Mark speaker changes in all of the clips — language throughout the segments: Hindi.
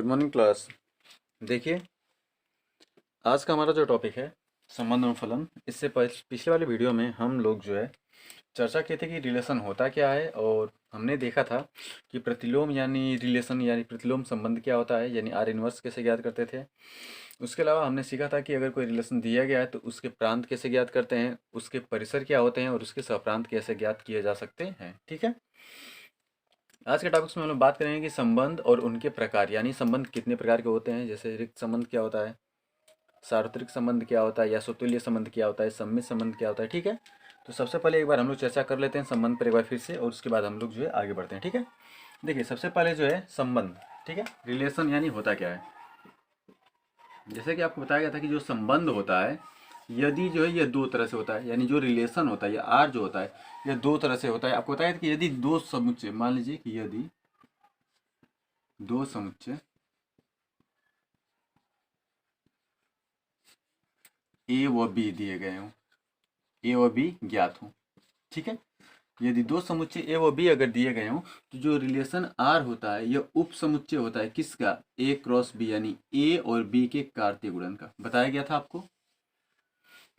Speaker 1: Morning class. देखिए, आज का हमारा जो टॉपिक है संबंध और फलन। इससे पिछले वाले वीडियो में हम लोग जो है चर्चा किए थे कि रिलेशन होता क्या है, और हमने देखा था कि प्रतिलोम यानी रिलेशन यानी प्रतिलोम संबंध क्या होता है, यानी आर इनवर्स कैसे ज्ञात करते थे। उसके अलावा हमने सीखा था कि अगर कोई रिलेशन दिया गया है तो उसके प्रांत कैसे ज्ञात करते हैं, उसके परिसर क्या होते हैं और उसके सहप्रांत कैसे ज्ञात किए जा सकते हैं। ठीक है, आज के टॉपिक्स में हम लोग बात करेंगे कि संबंध और उनके प्रकार, यानी संबंध कितने प्रकार के होते हैं। जैसे रिक्त संबंध क्या होता है, सार्वत्रिक संबंध क्या होता है, या स्वतुल्य संबंध क्या होता है, सम्मित संबंध क्या होता है। ठीक है, तो सबसे पहले एक बार हम लोग चर्चा कर लेते हैं संबंध पर एक बार फिर से, और उसके बाद हम लोग जो है आगे बढ़ते हैं। ठीक है, देखिए सबसे पहले जो है संबंध। ठीक है, रिलेशन यानी होता क्या है। जैसे कि आपको बताया गया था कि जो संबंध होता है, यदि जो है ये दो तरह से होता है, यानी जो रिलेशन होता है या आर जो होता है ये दो तरह से होता है। आपको बताया था कि यदि दो समुच्चय, मान लीजिए कि यदि दो समुच्चय ए व बी दिए गए हों, ए व बी ज्ञात हों। ठीक है, यदि दो समुच्चय ए व बी अगर दिए गए हों तो जो रिलेशन आर होता है यह उप समुच्चय होता है किसका, ए क्रॉस बी, यानी ए और बी के कार्तीय गुणन का। बताया गया था आपको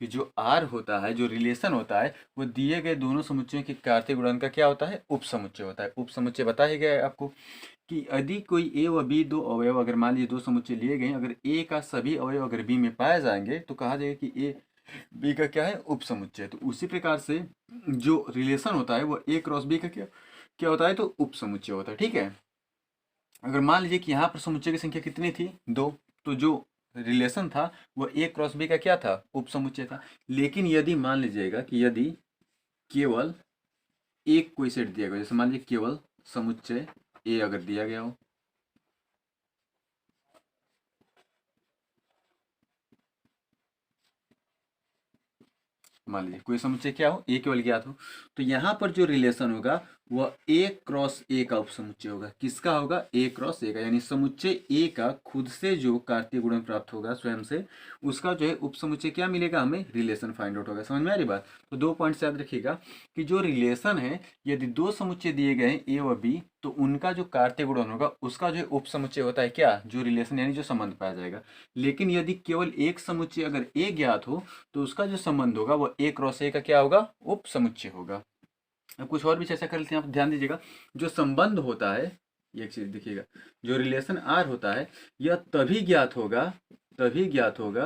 Speaker 1: कि जो आर होता है, जो रिलेशन होता है, वो दिए गए दोनों समुच्चयों के कार्तीय गुणन का क्या होता है, उप समुच्चय होता है। उप समुच्चय बता ही गया है आपको कि यदि कोई ए व बी दो अवयव, अगर मान लीजिए दो समुच्चय लिए गए, अगर ए का सभी अवयव अगर बी में पाए जाएंगे तो कहा जाएगा कि ए बी का क्या है, उप समुच्चय। तो उसी प्रकार से जो रिलेशन होता है वो ए क्रॉस बी का क्या क्या होता है, तो उप समुच्चय होता है। ठीक है, अगर मान लीजिए कि यहाँ पर समुच्चय की संख्या कितनी थी, दो, तो जो रिलेशन था वो ए क्रॉस बी का क्या था, उप समुच्चय था। लेकिन यदि मान लीजिएगा कि यदि केवल एक कोई सेट दिया गया, जैसे मान लीजिए केवल समुच्चय ए अगर दिया गया हो, मान लीजिए कोई समुच्चय क्या हो, ए केवल ज्ञात हो, तो यहाँ पर जो रिलेशन होगा वह ए क्रॉस ए का उपसमुच्चय होगा। किसका होगा, ए क्रॉस ए का, यानी समुच्चय ए का खुद से जो कार्तीय गुणन प्राप्त होगा स्वयं से, उसका जो है उपसमुच्चय क्या मिलेगा, हमें रिलेशन फाइंड आउट होगा। समझ में आ रही बात। तो दो पॉइंट्स याद रखिएगा कि जो रिलेशन है, यदि दो समुच्चय दिए गए हैं ए व बी, तो उनका जो कार्तीय गुणन होगा उसका जो उपसमुच्चय होता है क्या, जो रिलेशन यानी जो संबंध पाया जाएगा। लेकिन यदि केवल एक समुच्चय अगर ए ज्ञात हो तो उसका जो संबंध होगा वो ए क्रॉस ए का क्या होगा, उप समुच्चय होगा। अब कुछ और भी चर्चा कर लेते हैं, आप ध्यान दीजिएगा। जो संबंध होता है, एक चीज देखिएगा, जो रिलेशन आर होता है यह तभी ज्ञात होगा, तभी ज्ञात होगा,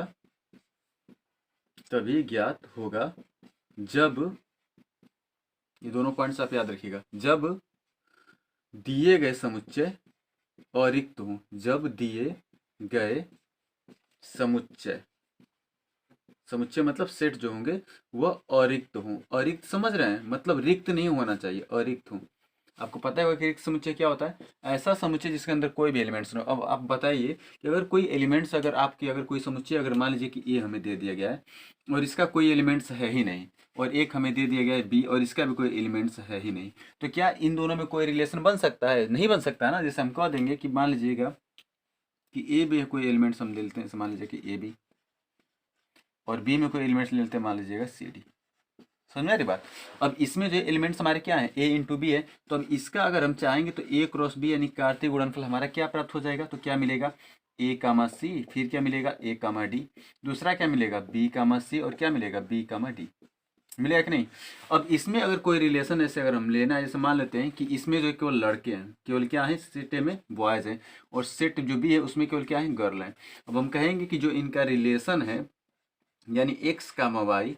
Speaker 1: तभी ज्ञात होगा जब, ये दोनों पॉइंट्स आप याद रखिएगा, जब दिए गए समुच्चय अरिक्त हो, जब दिए गए समुच्चय, समुच्चय मतलब सेट जो होंगे वह अरिक्त हों। अरिक्त समझ रहे हैं, मतलब रिक्त नहीं होना चाहिए, अरिक्त हों। आपको पता है कि रिक्त समुच्चय क्या होता है, ऐसा समुच्चय जिसके अंदर कोई भी एलिमेंट्स ना हो। अब आप बताइए कि अगर कोई एलिमेंट्स, अगर आपकी अगर कोई समुच्चय, अगर मान लीजिए कि ए हमें दे दिया गया है और इसका कोई एलिमेंट्स है ही नहीं, और एक हमें दे दिया गया है बी और इसका भी कोई एलिमेंट्स है ही नहीं, तो क्या इन दोनों में कोई रिलेशन बन सकता है, नहीं बन सकता है ना। जैसे हम कह देंगे कि मान लीजिएगा कि ए बी कोई एलिमेंट्स हम ले लेते हैं, मान लीजिए कि ए बी, और बी में कोई एलिमेंट्स ले लेते हैं, मान लीजिएगा सी डी। समझ में आ रही बात। अब इसमें जो एलिमेंट्स हमारे क्या है, ए इंटू बी है, तो अब इसका अगर हम चाहेंगे तो ए क्रॉस बी यानी कार्तीय गुणनफल हमारा क्या प्राप्त हो जाएगा, तो क्या मिलेगा, ए कामा सी, फिर क्या मिलेगा, ए कामा डी, दूसरा क्या मिलेगा, बी कामा सी, और क्या मिलेगा, बी कामा डी। मिलेगा कि नहीं। अब इसमें अगर कोई रिलेशन ऐसे अगर हम लेना है, जैसे मान लेते हैं कि इसमें जो केवल लड़के हैं, केवल क्या है, सेट में बॉयज हैं, और सेट जो भी है उसमें केवल क्या है, गर्ल है। अब हम कहेंगे कि जो इनका रिलेशन है यानी एक्स कामा वाई,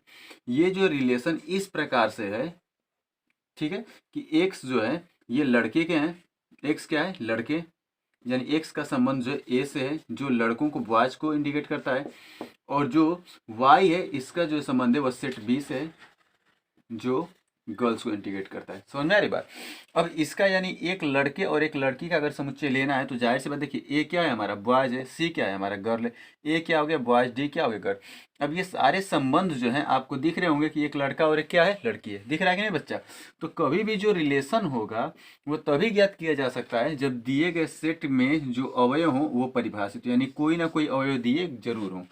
Speaker 1: ये जो रिलेशन इस प्रकार से है, ठीक है, कि एक्स जो है ये लड़के के हैं, एक्स क्या है, लड़के, यानी एक्स का संबंध जो है ए से है, जो लड़कों को बॉयज को इंडिकेट करता है, और जो वाई है इसका जो संबंध है वह सेट बी से है, जो गर्ल्स को इंटीग्रेट करता है। समझ में आ रही बात। अब इसका यानी एक लड़के और एक लड़की का अगर समुच्चय लेना है तो जाहिर सी बात, देखिए ए क्या है हमारा, बॉयज है, सी क्या है हमारा, गर्ल है, ए क्या हो गया, बॉयज, डी क्या हो गया, गर्ल। अब ये सारे संबंध जो हैं आपको दिख रहे होंगे कि एक लड़का और एक क्या है, लड़की है, दिख रहा है कि नहीं बच्चा। तो कभी भी जो रिलेशन होगा वो तभी ज्ञात किया जा सकता है जब दिए गए सेट में जो अवयव हों वो परिभाषित, यानी कोई ना कोई अवयव दिए जरूर हों।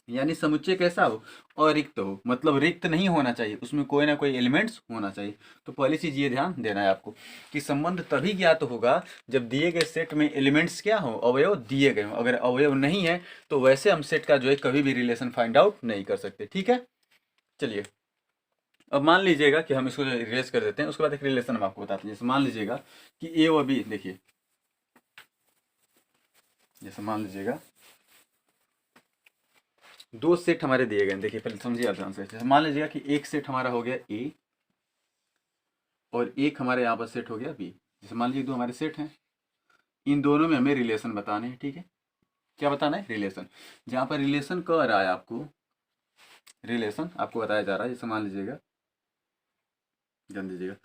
Speaker 1: यानी समुच्चय कैसा हो, अरिक्त हो, मतलब रिक्त नहीं होना चाहिए, उसमें कोई ना कोई एलिमेंट्स होना चाहिए। तो पहली चीज ये ध्यान देना है आपको कि संबंध तभी ज्ञात होगा जब दिए गए सेट में एलिमेंट्स क्या हो, अवयव दिए गए हो। अगर अवयव नहीं है तो वैसे हम सेट का जो है कभी भी रिलेशन फाइंड आउट नहीं कर सकते। ठीक है, चलिए अब मान लीजिएगा कि हम इसको इरेज कर देते हैं, उसके बाद एक रिलेशन हम आपको बताते हैं। जैसे मान लीजिएगा कि ए व बी, देखिए जैसे मान लीजिएगा दो सेट हमारे दिए गए हैं। देखिए पहले समझिए आप ध्यान से। जैसे मान लीजिएगा कि एक सेट हमारा हो गया ए और एक हमारे यहाँ पर सेट हो गया बी। जैसे मान लीजिए दो हमारे सेट हैं, इन दोनों में हमें रिलेशन बताने हैं। ठीक है, क्या बताना है, रिलेशन। जहाँ पर रिलेशन कह रहा है आपको, रिलेशन आपको बताया जा रहा है। जैसे मान लीजिएगा, ध्यान दीजिएगा,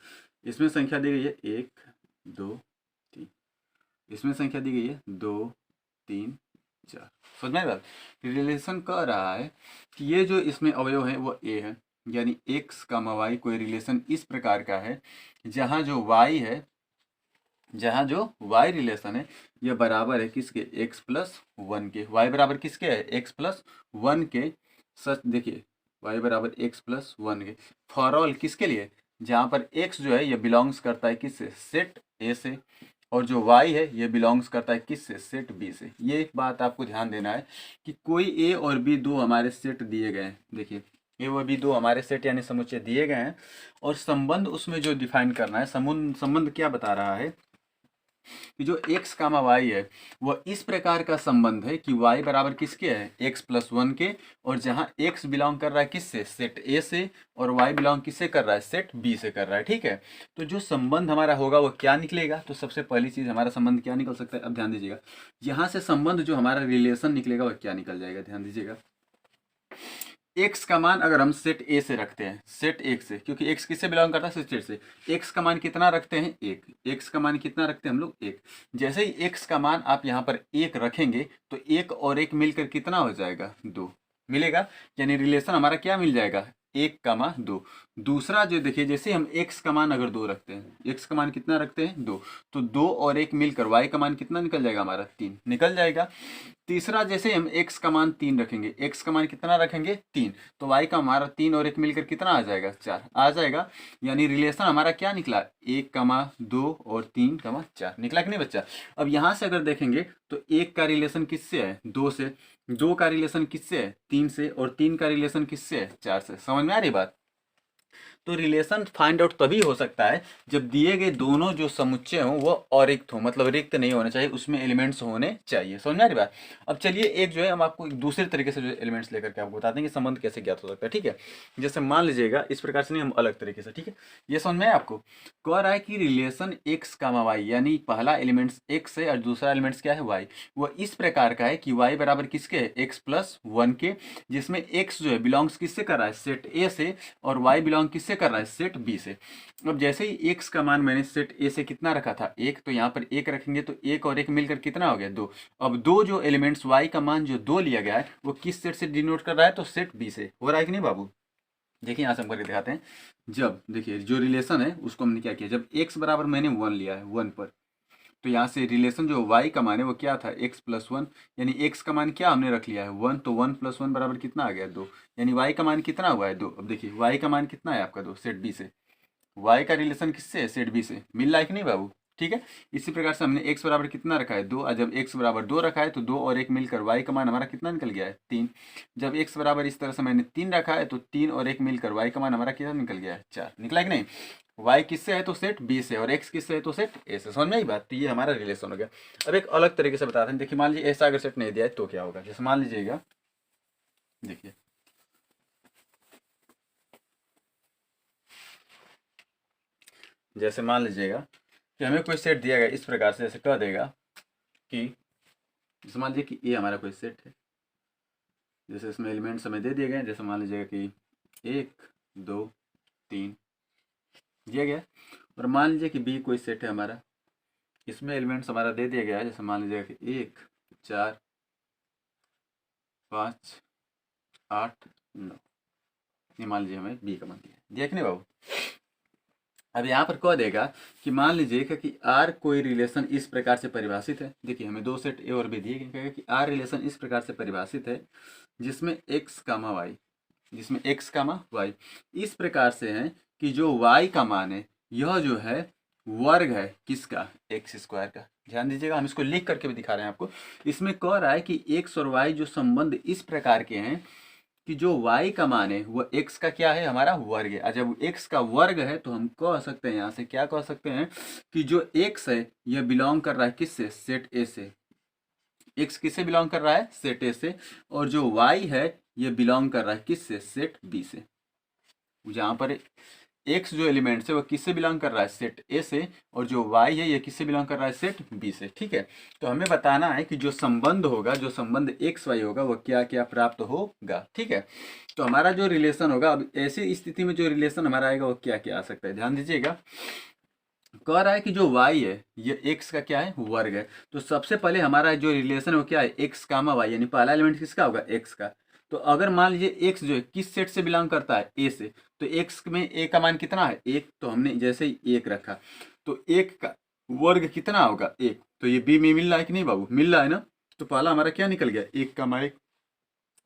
Speaker 1: इसमें संख्या दी गई है 1 2 3, इसमें संख्या दी गई है 2 3 4। समझ में बात, रिलेशन कह रहा है कि ये जो इसमें अवयव है वो ए है, यानी एक्स का वाई कोई रिलेशन इस प्रकार का है जहाँ जो वाई है, जहाँ जो y रिलेशन है ये बराबर है किसके, x प्लस वन के। y बराबर किसके है, x प्लस वन के। सच देखिए y बराबर x प्लस वन के फॉर ऑल किसके लिए, जहाँ पर x जो है ये बिलोंग्स करता है किससे, सेट a से, और जो y है ये बिलोंग्स करता है किससे, सेट b से। ये एक बात आपको ध्यान देना है कि कोई a और b दो हमारे सेट दिए गए हैं। देखिए ए व बी दो हमारे सेट यानी समुच्चय दिए गए हैं, और संबंध उसमें जो डिफाइन करना है, संबंध क्या बता रहा है कि जो x कामा वाई है वह इस प्रकार का संबंध है कि y बराबर किसके है, x प्लस वन के, और जहां x बिलोंग कर रहा है किससे, सेट a से, और y बिलोंग किससे कर रहा है, सेट b से कर रहा है। ठीक है, तो जो संबंध हमारा होगा वो क्या निकलेगा, तो सबसे पहली चीज हमारा संबंध क्या निकल सकता है, अब ध्यान दीजिएगा, यहाँ से संबंध जो हमारा रिलेशन निकलेगा वह क्या निकल जाएगा, ध्यान दीजिएगा। x का मान अगर हम सेट a से रखते हैं, सेट x से, क्योंकि x किससे बिलोंग करता है, सेट से, x का मान कितना रखते हैं, एक, x का मान कितना रखते हैं हम लोग, एक। जैसे ही x का मान आप यहाँ पर एक रखेंगे तो एक और एक मिलकर कितना हो जाएगा, दो मिलेगा, यानी रिलेशन हमारा क्या मिल जाएगा, एक कामा दो। दूसरा जो देखिए, जैसे हम x का मान अगर दो रखते हैं, x का मान कितना रखते हैं, दो, तो दो और एक मिलकर y का मान कितना निकल जाएगा हमारा, तीन निकल जाएगा। तीसरा जैसे हम x का मान तीन रखेंगे, x का मान कितना रखेंगे, तीन, तो y का हमारा तीन और एक मिलकर कितना आ जाएगा, चार आ जाएगा। यानी रिलेशन हमारा क्या निकला, एक कमा दो और तीन कमा चार निकला कि नहीं बच्चा। अब यहाँ से अगर देखेंगे तो एक का रिलेशन किससे है, दो से, दो का रिलेशन किससे है, तीन से, और तीन का रिलेशन किससे है, चार से। समझ में आ रही बात। तो रिलेशन फाइंड आउट तभी हो सकता है जब दिए गए दोनों जो समुच्चय हो वो अरिक्त हो, मतलब रिक्त नहीं होना चाहिए, उसमें एलिमेंट्स होने चाहिए। समझ में आ रही बात। अब चलिए एक जो है हम आपको एक दूसरे तरीके से जो एलिमेंट्स लेकर के आपको बताते हैं कि संबंध कैसे ज्ञात हो सकता है। ठीक है, जैसे मान लीजिएगा इस प्रकार से नहीं, हम अलग तरीके से। ठीक है, ये समझ में आया आपको। कह रहा है कि रिलेशन एक्स कामा वाई, यानी पहला एलिमेंट्स एक्स है और दूसरा एलिमेंट्स क्या है, वाई, वह इस प्रकार का है कि वाई बराबर किसके है, एक्स प्लस वन के, जिसमें एक्स जो है बिलोंग्स किससे कर रहा है, सेट ए से, और वाई बिलोंग किससे कर रहा है, सेट बी से। अब जैसे ही एक्स का मान मैंने सेट ए से कितना रखा था, एक, तो यहाँ पर एक रखेंगे तो एक और एक मिलकर कितना हो गया, दो। अब दो जो एलिमेंट्स वाई का मान जो दो लिया गया है वो किस सेट से डिनोट कर रहा है, तो सेट बी से। हो रहा है कि नहीं बाबू। देखिए यहाँ से हम करके दिखाते हैं। जब देखिए जो रिलेशन है उसको हमने क्या किया, जब एक्स बराबर मैंने वन लिया है, वन पर, तो यहाँ से रिलेशन जो y का मान है वो क्या था, x प्लस वन, यानी x का मान क्या हमने रख लिया है, वन, तो वन प्लस वन बराबर कितना आ गया, दो, यानी y का मान कितना हुआ है, दो। अब देखिए y का मान कितना है आपका, दो, सेट b से। y का रिलेशन किससे है, सेट b से। मिल रहा है कि नहीं बाबू। ठीक है, इसी प्रकार से हमने x बराबर कितना रखा है, दो, और जब x बराबर दो रखा है तो दो और एक मिलकर y का मान हमारा कितना निकल गया है, तीन। जब x बराबर इस तरह से मैंने तीन रखा है तो तीन और एक मिलकर y का मान हमारा कितना निकल गया है, चार। निकला कि नहीं। y किससे है तो सेट b से, और x किससे है तो सेट a से। समझ में आई बात। तो ये हमारा रिलेशन हो गया। अब एक अलग तरीके से बताते हैं। देखिए मान लीजिए ऐसा अगर सेट नहीं दिया है तो क्या होगा। जैसे मान लीजिएगा, देखिए जैसे मान लीजिएगा कि हमें कोई सेट दिया गया इस प्रकार से, जैसे कह देगा कि, जैसे मान लीजिए कि ए हमारा कोई सेट है, जैसे इसमें एलिमेंट्स हमें दे दिए गए हैं, जैसे मान लीजिएगा कि एक दो तीन दिया गया, और मान लीजिए कि बी कोई सेट है हमारा, इसमें एलिमेंट्स हमारा दे दिया गया है, जैसे मान लीजिएगा कि एक चार पाँच आठ नौ, ये मान लीजिए हमें बी का मान दिया है, दिया कि नहीं बाबू। अब यहाँ पर कह देगा कि मान लीजिएगा कि आर कोई रिलेशन इस प्रकार से परिभाषित है। देखिए हमें दो सेट ए और बी दिए गए, कहेगा कि आर रिलेशन इस प्रकार से परिभाषित है जिसमें एक्स कामा वाई, जिसमें एक्स कामा वाई इस प्रकार से है कि जो वाई का मान है यह जो है वर्ग है किसका, एक्स स्क्वायर का। ध्यान दीजिएगा, हम इसको लिख करके भी दिखा रहे हैं आपको। इसमें कह रहा है कि एक्स और वाई जो संबंध इस प्रकार के हैं कि जो y का मान है वो x का क्या है, हमारा वर्ग है। और जब x का वर्ग है तो हम कह सकते हैं, यहाँ से क्या कह सकते हैं कि जो x है यह बिलोंग कर रहा है किससे, सेट ए से। x किससे बिलोंग कर रहा है, सेट ए से। और जो y है ये बिलोंग कर रहा है किससे, सेट बी से। जहाँ पर एक्स जो एलिमेंट्स है वो किससे बिलोंग कर रहा है, सेट ए से। और जो वाई है ये किससे बिलोंग कर रहा है, सेट बी से। ठीक है, तो हमें बताना है कि जो संबंध होगा, जो संबंध एक्स वाई होगा वो क्या क्या प्राप्त होगा। ठीक है, तो हमारा जो रिलेशन होगा, अब ऐसी स्थिति में जो रिलेशन हमारा आएगा वो क्या क्या आ सकता है, ध्यान दीजिएगा। कह रहा है कि जो y है ये x का क्या है, वर्ग है। तो सबसे पहले हमारा जो रिलेशन है वो क्या है, x कामा y, यानी पहला एलिमेंट किसका होगा, x का। तो अगर मान लीजिए x जो है किस सेट से बिलोंग करता है, a से, तो x में a का मान कितना है, 1। तो हमने जैसे ही 1 रखा तो 1 का वर्ग कितना होगा, 1। तो ये b में मिल रहा है कि नहीं बाबू, मिल रहा है ना। तो पहला हमारा क्या निकल गया, 1 का मान,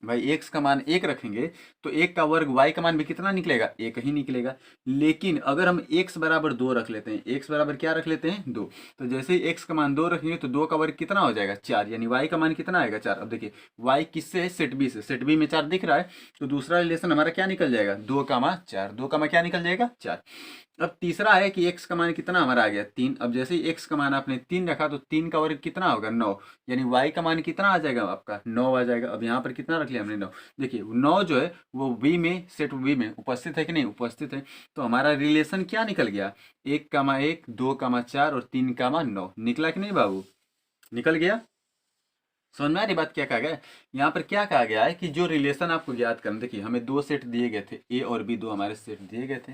Speaker 1: भाई एक्स का मान 1 रखेंगे तो 1 का वर्ग y का मान भी कितना निकलेगा, 1 ही निकलेगा। लेकिन अगर हम x बराबर 2 रख लेते हैं, x बराबर क्या रख लेते हैं, 2, तो जैसे ही x का मान 2 रखेंगे तो 2 का वर्ग कितना हो जाएगा, 4, यानी y का मान कितना आएगा, 4। अब देखिए y किससे है, सेट बी से, सेट बी में 4 दिख रहा है। तो दूसरा रिलेशन हमारा क्या निकल जाएगा, 2 का मान 4, 2 का मान क्या निकल जाएगा, 4। अब तीसरा है कि x का मान कितना हमारा आ गया, 3। अब जैसे ही x का मान आपने 3 रखा तो 3 का वर्ग कितना होगा, 9, यानी y का मान कितना आ जाएगा आपका, 9 आ जाएगा। अब यहाँ पर कितना रख लिया हमने, 9। देखिए 9 जो है वो बी में, सेट बी में उपस्थित है कि नहीं, उपस्थित है। तो हमारा रिलेशन क्या निकल गया, 1 का मान 1, 2 का मान 4 और 3 का मान 9। निकला कि नहीं बाबू, निकल गया। समझ में आ रही बात क्या कहा गया है? यहाँ पर क्या कहा गया है कि जो रिलेशन आपको याद करना, देखिए हमें 2 सेट दिए गए थे, ए और बी, 2 हमारे सेट दिए गए थे।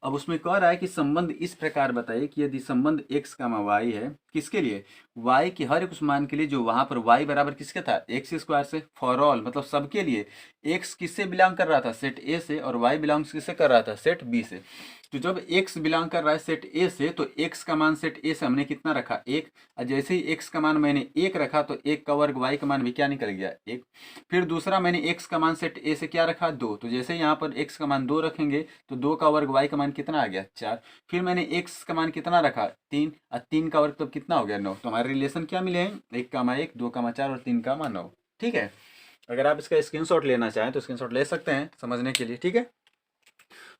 Speaker 1: अब उसमें कह रहा है कि संबंध इस प्रकार बताइए कि यदि संबंध x का वाई है, किसके लिए, y के हर एक उस मान के लिए जो वहां पर y बराबर किसका था, एक्स स्क्वायर से, फॉर ऑल मतलब सबके लिए। x किससे बिलोंग कर रहा था, सेट ए से, और y बिलोंग्स किससे कर रहा था, सेट बी से। तो जब x बिलोंग कर रहा है सेट ए से तो x का मान सेट ए से हमने कितना रखा, 1। और जैसे ही x का मान मैंने 1 रखा तो 1 का वर्ग y का मान भी क्या निकल गया, 1। फिर दूसरा मैंने x का मान सेट ए से क्या रखा, 2। तो जैसे यहाँ पर x का मान 2 रखेंगे तो 2 का वर्ग y का मान कितना आ गया, 4। फिर मैंने x का मान कितना रखा, 3, और 3 का वर्ग तब कितना हो गया, 9। तो हमारे रिलेशन क्या मिले हैं, 1 का मान 1, 2 का मान 4 और 3 का मान 9। ठीक है, अगर आप इसका स्क्रीनशॉट लेना चाहें तो स्क्रीनशॉट ले सकते हैं समझने के लिए। ठीक है,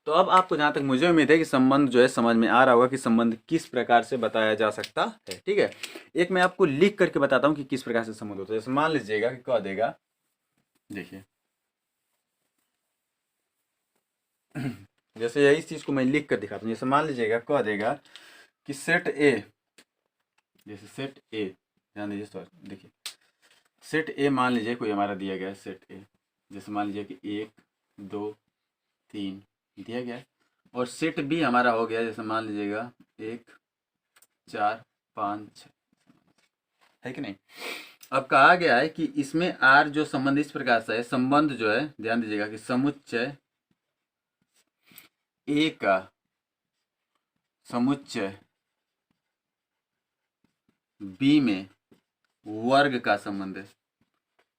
Speaker 1: तो अब आपको जहाँ तक मुझे उम्मीद है कि संबंध जो है समझ में आ रहा होगा कि संबंध किस प्रकार से बताया जा सकता है। ठीक है, एक मैं आपको लिख करके बताता हूँ कि किस प्रकार से संबंध होता है। जैसे मान लीजिएगा कि कह देगा, देखिए जैसे यही चीज को मैं लिख कर दिखाता हूँ। जैसे मान लीजिएगा कह देगा कि सेट ए, जैसे सेट ए, ध्यान दीजिए सॉरी, देखिए सेट ए मान लीजिए कोई हमारा दिया गया है सेट ए, जैसे मान लीजिए कि 1, 2, 3 दिया गया है। और सेट बी हमारा हो गया, जैसे मान लीजिएगा 1, 4, 5, 6, है कि नहीं। अब कहा गया है कि इसमें आर जो संबंध इस प्रकार से है, संबंध जो है ध्यान दीजिएगा कि समुच्चय ए का समुच्चय बी में वर्ग का संबंध है,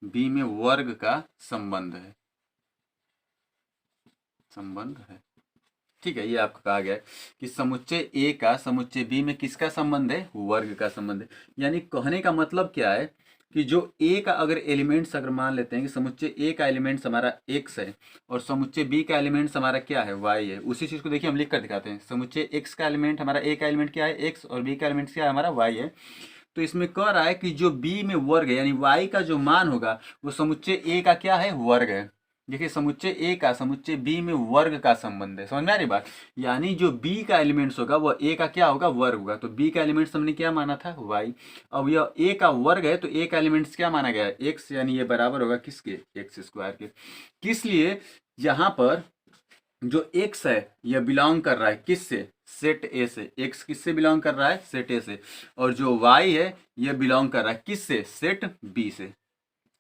Speaker 1: बी में वर्ग का संबंध है, संबंध है। ठीक है, ये आपको कहा गया है कि समुच्चय ए का समुच्चय बी में किसका संबंध है, वर्ग का संबंध है। यानी कहने का मतलब क्या है कि जो ए का अगर एलिमेंट्स अगर मान लेते हैं कि समुच्चय ए का एलिमेंट्स हमारा एक्स है और समुच्चय बी का एलिमेंट्स हमारा क्या है, वाई है। उसी चीज को देखिए हम लिख कर दिखाते हैं। समुच्चय एक्स का एलिमेंट हमारा, ए का एलिमेंट क्या है, एक्स, और बी का एलिमेंट क्या है, हमारा वाई है। तो इसमें कह रहा है कि जो बी में वर्ग है यानी वाई का जो मान होगा वो समुच्चय ए का क्या है, वर्ग है। देखिए समुच्चय ए का समुच्चय बी में वर्ग का संबंध है। समझ में आ रही बात, यानी जो बी का एलिमेंट्स होगा वो ए का क्या होगा, वर्ग होगा। तो बी का एलिमेंट्स हमने क्या माना था, वाई। अब यह ए का वर्ग है तो ए का एलिमेंट्स क्या माना गया है, एक्स, यानी ये बराबर होगा किसके, एक्स स्क्वायर के। किस लिए, यहाँ पर जो एक्स है यह बिलोंग कर रहा है किससे, सेट ए से। एक्स किससे बिलोंग कर रहा है, सेट ए से। और जो वाई है यह बिलोंग कर रहा है किससे, सेट बी से।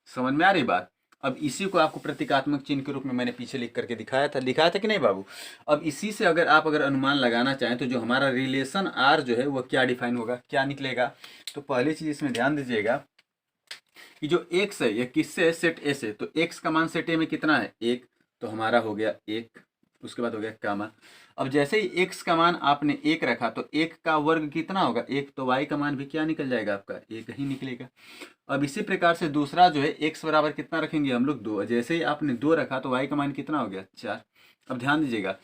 Speaker 1: समझ में आ रही बात। अब इसी को आपको प्रतीकात्मक चिन्ह के रूप में मैंने पीछे लिख करके दिखाया था कि नहीं बाबू। अब इसी से अगर आप अनुमान लगाना चाहें तो जो हमारा रिलेशन आर जो है वह क्या डिफाइन होगा, क्या निकलेगा। तो पहली चीज इसमें ध्यान दीजिएगा कि जो एक्स है यह किससे है, सेट ए से। तो एक्स का मान सेट ए में कितना है, एक, तो हमारा हो गया एक, उसके बाद हो गया कामा। अब जैसे ही एक्स का मान आपने एक रखा तो एक का वर्ग कितना होगा, एक, तो वाई का मान भी क्या निकल जाएगा आपका, एक ही निकलेगा। अब इसी प्रकार से दूसरा जो है एक्स बराबर कितना रखेंगे हम लोग, दो। जैसे ही आपने दो रखा तो वाई का मान कितना हो गया, चार। अब ध्यान दीजिएगा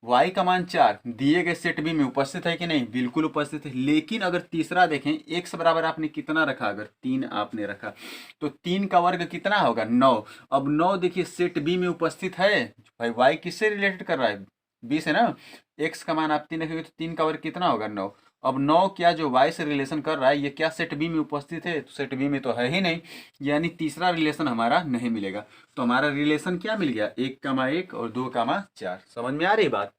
Speaker 1: y का मान 4 दिए गए सेट बी में उपस्थित है कि नहीं, बिल्कुल उपस्थित है। लेकिन अगर तीसरा देखें x बराबर आपने कितना रखा, अगर 3 आपने रखा तो 3 का वर्ग कितना होगा, 9। अब 9 देखिए सेट बी में उपस्थित है भाई, y किससे रिलेटेड कर रहा है, बी से ना। x का मान आप 3 रखेंगे तो 3 का वर्ग कितना होगा, 9। अब 9 क्या जो y से रिलेशन कर रहा है ये क्या सेट बी में उपस्थित है, तो सेट बी में तो है ही नहीं, यानी तीसरा रिलेशन हमारा नहीं मिलेगा। तो हमारा रिलेशन क्या मिल गया, 1,1 और 2,4। समझ में आ रही बात।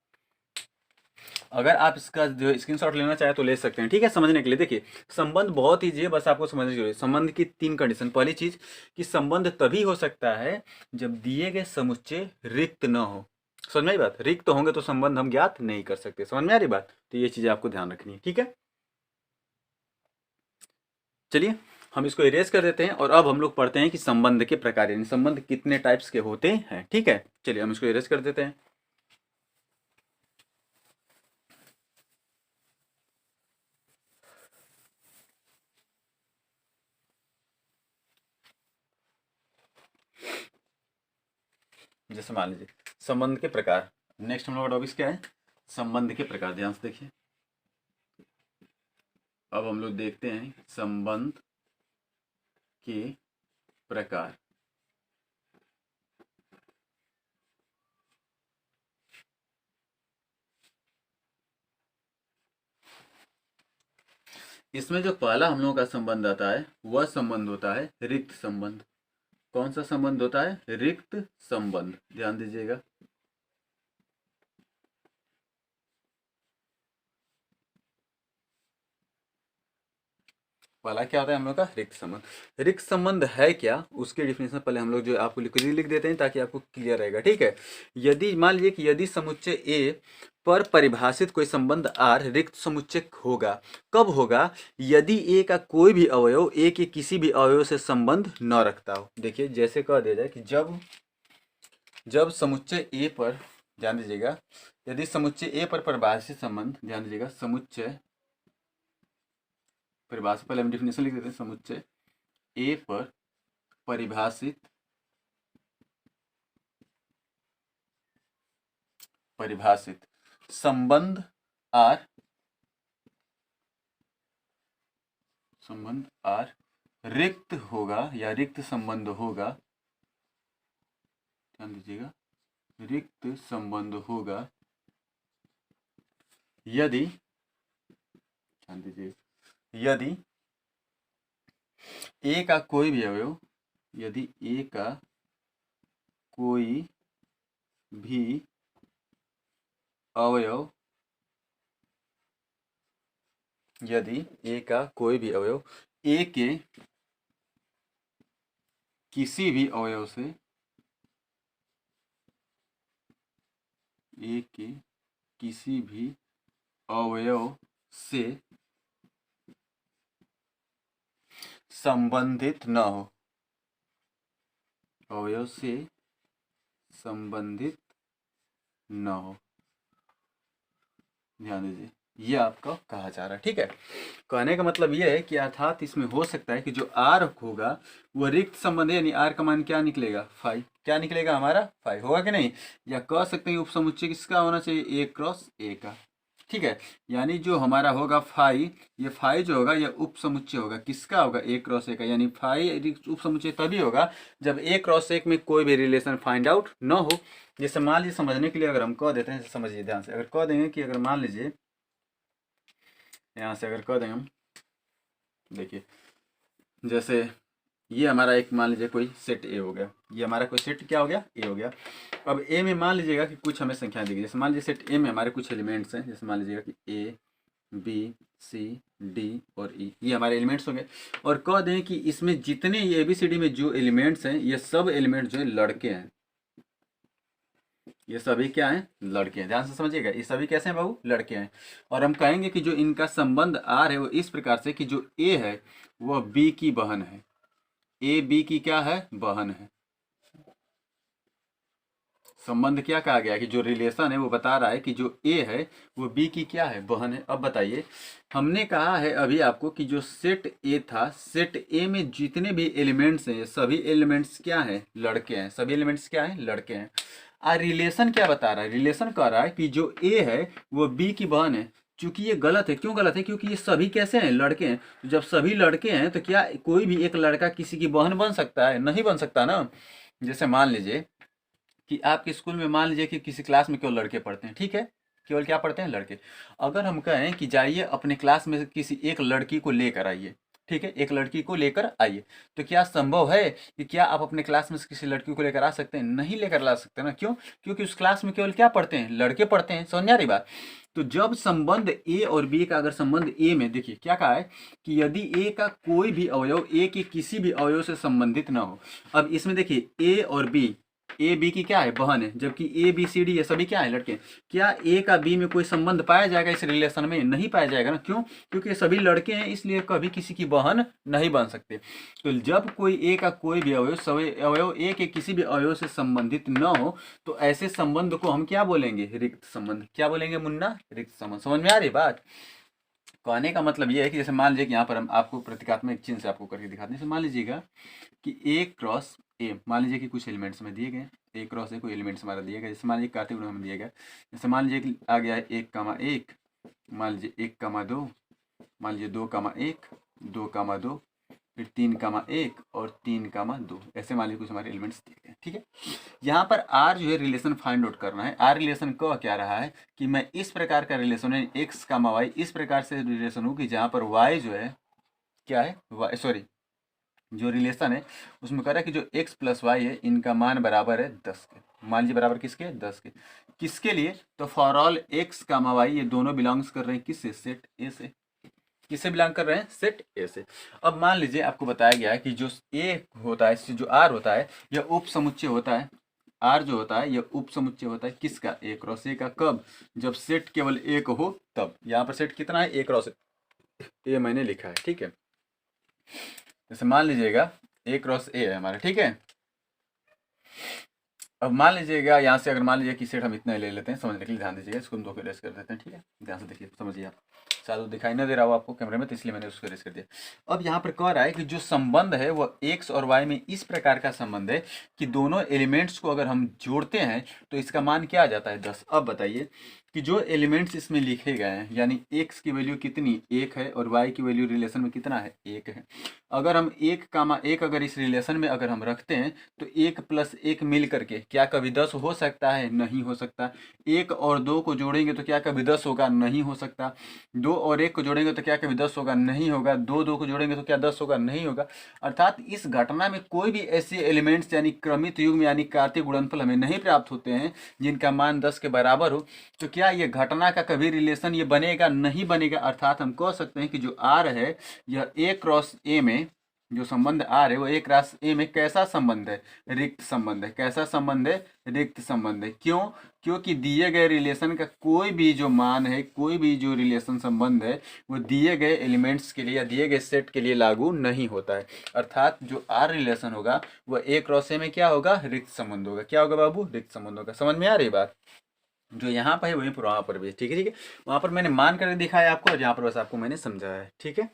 Speaker 1: अगर आप इसका जो स्क्रीनशॉट लेना चाहे तो ले सकते हैं, ठीक है। समझने के लिए देखिए संबंध बहुत ईजी है, बस आपको समझना जरूरी है। संबंध की 3 कंडीशन। पहली चीज कि संबंध तभी हो सकता है जब दिए गए समुच्चय रिक्त न हो। समझ में आई बात, रिक्त होंगे तो संबंध हम ज्ञात नहीं कर सकते। समझ में आ रही बात, तो ये चीजें आपको ध्यान रखनी है, ठीक है। चलिए हम इसको इरेज कर देते हैं और अब हम लोग पढ़ते हैं कि संबंध के प्रकार, यानी संबंध कितने टाइप्स के होते हैं, ठीक है। चलिए हम इसको इरेज कर देते हैं। जैसे मान लीजिए संबंध के प्रकार, नेक्स्ट हम लोग का टॉपिक क्या है, संबंध के प्रकार। ध्यान से देखिए, अब हम लोग देखते हैं संबंध के प्रकार। इसमें जो पहला हम लोगों का संबंध आता है वह संबंध होता है रिक्त संबंध। कौन सा संबंध होता है, रिक्त संबंध। ध्यान दीजिएगा, पहला क्या होता है हम लोग का, रिक्त संबंध। रिक्त संबंध है क्या, उसके डिफिनेशन पहले हम लोग जो आपको लिख देते हैं ताकि आपको क्लियर रहेगा, ठीक है। यदि मान लीजिए कि यदि समुच्चय ए पर परिभाषित कोई संबंध आर रिक्त समुच्चय होगा, कब होगा, यदि ए का कोई भी अवयव ए के किसी भी अवयव से संबंध न रखता हो। देखिए जैसे कह दिया जाए कि जब समुच्चय ए पर, ध्यान दीजिएगा, यदि समुच्चय ए पर परिभाषित संबंध, ध्यान दीजिएगा समुच्चय परिभाषा, पहले हम डिफिनेशन लिख देते हैं, समुच्चय ए पर परिभाषित संबंध आर रिक्त होगा या रिक्त संबंध होगा। ध्यान दीजिएगा, रिक्त संबंध होगा यदि, ध्यान दीजिए, यदि ए का कोई भी अवयव, यदि ए का कोई भी अवयव, यदि ए का कोई भी अवयव ए के किसी भी अवयव से, ए के किसी भी अवयव से संबंधित न हो, अवयव से संबंधित न हो। ध्यान दीजिए, ये आपका कहा जा रहा है, ठीक है। कहने का मतलब ये है कि अर्थात इसमें हो सकता है कि जो आर होगा वो रिक्त संबंध है, यानी आर का मान क्या निकलेगा, 5। क्या निकलेगा हमारा, 5 होगा कि नहीं। या कह सकते हैं उपसमुच्चय किसका होना चाहिए, ए क्रॉस ए का, ठीक है। यानी जो हमारा होगा 5, ये 5 जो होगा ये उपसमुच्चय होगा, किसका होगा, ए क्रॉस ए का। यानी 5 उपसमुच्चय तभी होगा जब ए क्रॉस ए में कोई भी रिलेशन फाइंड आउट न हो। जैसे मान लीजिए समझने के लिए अगर हम कह देते हैं, समझिए ध्यान से, अगर कह देंगे कि अगर मान लीजिए यहाँ से अगर कह दें हम, देखिए जैसे ये हमारा एक मान लीजिए कोई सेट ए हो गया, ये हमारा कोई सेट क्या हो गया, ए हो गया। अब ए में मान लीजिएगा कि कुछ हमें संख्या दी गई, जैसे मान लीजिए सेट ए में हमारे कुछ एलिमेंट्स हैं, जैसे मान लीजिएगा कि ए बी सी डी और ई, ये हमारे एलिमेंट्स हो गए। और कह दें कि इसमें जितने ये ABCD में जो एलिमेंट्स हैं ये सब एलिमेंट जो है लड़के हैं, ये सभी क्या हैं, लड़के हैं। ध्यान से समझिएगा, ये सभी कैसे हैं बाबू, लड़के हैं। और हम कहेंगे कि जो इनका संबंध आर है वो इस प्रकार से कि जो ए है वह बी की बहन है, ए बी की क्या है, बहन है। संबंध क्या कहा गया कि जो रिलेशन है वो बता रहा है कि जो ए है वो बी की क्या है, बहन है। अब बताइए, हमने कहा है अभी आपको कि जो सेट ए था, सेट ए में जितने भी एलिमेंट्स हैं सभी एलिमेंट्स क्या हैं, लड़के हैं। सभी एलिमेंट्स क्या हैं, लड़के हैं। रिलेशन क्या बता रहा है, रिलेशन कह रहा है कि जो ए है वो बी की बहन है। चूंकि ये गलत है, क्यों गलत है, क्योंकि ये सभी कैसे हैं, लड़के हैं। तो जब सभी लड़के हैं तो क्या कोई भी एक लड़का किसी की बहन बन सकता है, नहीं बन सकता ना। जैसे मान लीजिए कि आपके स्कूल में मान लीजिए कि किसी क्लास में केवल लड़के पढ़ते हैं, ठीक है, केवल क्या पढ़ते हैं, लड़के। अगर हम कहें कि जाइए अपने क्लास में किसी एक लड़की को लेकर आइए, ठीक है, एक लड़की को लेकर आइए, तो क्या संभव है कि क्या आप अपने क्लास में से किसी लड़की को लेकर आ सकते हैं, नहीं लेकर ला सकते ना। क्यों, क्योंकि उस क्लास में केवल क्या पढ़ते हैं, लड़के पढ़ते हैं। समझ आ रही बात। तो जब संबंध ए और बी का, अगर संबंध ए में देखिए क्या कहा है कि यदि ए का कोई भी अवयव ए के किसी भी अवयव से संबंधित ना हो। अब इसमें देखिए ए और बी, ए बी की क्या है, बहन है, जबकि ए बी सी डी ये सभी क्या है, लड़के। क्या ए का बी में कोई संबंध पाया जाएगा इस रिलेशन में, नहीं पाया जाएगा ना। क्यों, क्योंकि ये सभी लड़के हैं, इसलिए कभी किसी की बहन नहीं बन सकते। तो जब कोई ए का कोई भी अवयव, सभी अवयव ए के किसी भी अवयव से संबंधित न हो तो ऐसे संबंध को हम क्या बोलेंगे, रिक्त संबंध। क्या बोलेंगे मुन्ना, रिक्त संबंध। समझ में आ रही बात। कहने का मतलब ये है कि जैसे मान लीजिए कि यहाँ पर हम आपको प्रतीकात्मक चिन्ह से आपको करके दिखाते हैं। जैसे मान लीजिएगा कि ए क्रॉस ए, मान लीजिए कि कुछ एलिमेंट्स में दिए गए, ए क्रॉस ए कोई एलिमेंट्स हमारा दिए गए। जैसे मान लीजिए कार्तिक में दिया गया, जैसे मान लीजिए कि आ गया है 1,1, मान लीजिए 1,2, मान लीजिए 2,1, 2,2, फिर 3,1 और 3,2, ऐसे मान लीजिए कुछ हमारे एलिमेंट्स दिए गए, ठीक है। यहाँ पर आर जो है रिलेशन फाइंड आउट करना है। आर रिलेशन कह क्या रहा है कि मैं इस प्रकार का रिलेशन है एक्स कामा वाई, इस प्रकार से रिलेशन हूँ कि जहाँ पर वाई जो है क्या है, वाई सॉरी जो रिलेशन है उसमें कह रहा है कि जो x प्लस वाई है इनका मान बराबर है 10 के। मान लीजिए बराबर किसके, 10 के। किसके लिए, तो for all x comma Y, ये दोनों बिलोंग्स कर रहे हैं किससे, सेट ए से। किससे बिलोंग कर रहे हैं, सेट ए से। अब मान लीजिए आपको बताया गया है कि जो ए होता है, जो आर होता है, यह उप समुच्चय होता है। आर जो होता है यह उप समुच्चय होता है किसका, ए क्रॉस ए का। कब, जब सेट केवल एक हो तब। यहाँ पर सेट कितना है, ए क्रॉस ए मैंने लिखा है, ठीक है। जैसे मान लीजिएगा ए क्रॉस ए है हमारा, ठीक है। अब मान लीजिएगा यहाँ से, अगर मान लीजिए कि सेट हम इतना ले लेते हैं, समझने के लिए ध्यान दीजिएगा, इसको हम 2 को रेस कर देते हैं, ठीक है। ध्यान से देखिए, समझिए आप। शायद वो दिखाई ना दे रहा हो आपको कैमरे में, तो इसलिए मैंने उसको रेस कर दिया। अब यहाँ पर कह रहा है कि जो संबंध है वो एक्स और वाई में इस प्रकार का संबंध है कि दोनों एलिमेंट्स को अगर हम जोड़ते हैं तो इसका मान क्या आ जाता है, 10। अब बताइए कि जो एलिमेंट्स इसमें लिखे गए हैं, यानी एक्स की वैल्यू कितनी, 1 है, और वाई की वैल्यू रिलेशन में कितना है, 1 है। अगर हम 1,1 अगर इस रिलेशन में अगर हम रखते हैं तो 1 + 1 मिल करके क्या कभी 10 हो सकता है, नहीं हो सकता। 1 और 2 को जोड़ेंगे तो क्या कभी 10 होगा, नहीं हो सकता। 2 और 1 को जोड़ेंगे तो क्या कभी 10 होगा, नहीं होगा। 2 को जोड़ेंगे तो क्या 10 होगा, नहीं होगा। अर्थात इस घटना में कोई भी ऐसे एलिमेंट्स यानी क्रमित युग्म यानी कार्तीय गुणनफल हमें नहीं प्राप्त होते हैं जिनका मान 10 के बराबर हो, तो क्या ये घटना का कभी रिलेशन ये बनेगा, नहीं बनेगा। अर्थात हम कह सकते हैं कि जो आर है यह ए क्रॉस ए में, जो संबंध आर है वो ए क्रॉस ए में कैसा संबंध है, रिक्त संबंध है। कैसा संबंध है, रिक्त संबंध है। क्यों, क्योंकि दिए गए रिलेशन का कोई भी जो मान है, कोई भी जो रिलेशन संबंध है वो दिए गए एलिमेंट्स के लिए या दिए गए सेट के लिए लागू नहीं होता है। अर्थात जो आर रिलेशन होगा वह ए क्रॉस ए में क्या होगा, रिक्त संबंध होगा। क्या होगा बाबू, रिक्त संबंध होगा। समझ में आ रही बात। जो यहाँ पर है वहीं पर वहाँ पर भी, ठीक है, ठीक है। वहाँ पर मैंने मान कर दिखाया आपको, और यहाँ पर बस आपको मैंने समझाया है, ठीक है।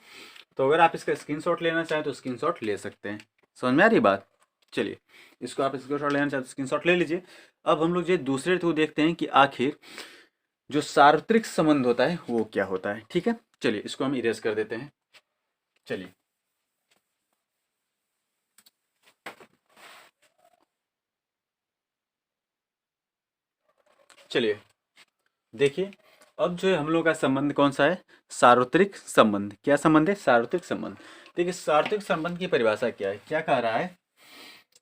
Speaker 1: तो अगर आप इसका स्क्रीनशॉट लेना चाहें तो स्क्रीनशॉट ले सकते हैं। समझ में आ रही बात। चलिए, इसको आप स्क्रीनशॉट लेना चाहें तो स्क्रीनशॉट ले लीजिए। अब हम लोग जो दूसरे तो देखते हैं कि आखिर जो सार्वत्रिक संबंध होता है वो क्या होता है, ठीक है। चलिए इसको हम इरेज कर देते हैं। चलिए चलिए देखिए, अब जो है हम लोग का संबंध कौन सा है, सार्वत्रिक संबंध। क्या संबंध है, सार्वत्रिक संबंध। देखिए सार्वत्रिक संबंध की परिभाषा क्या है, क्या कह रहा है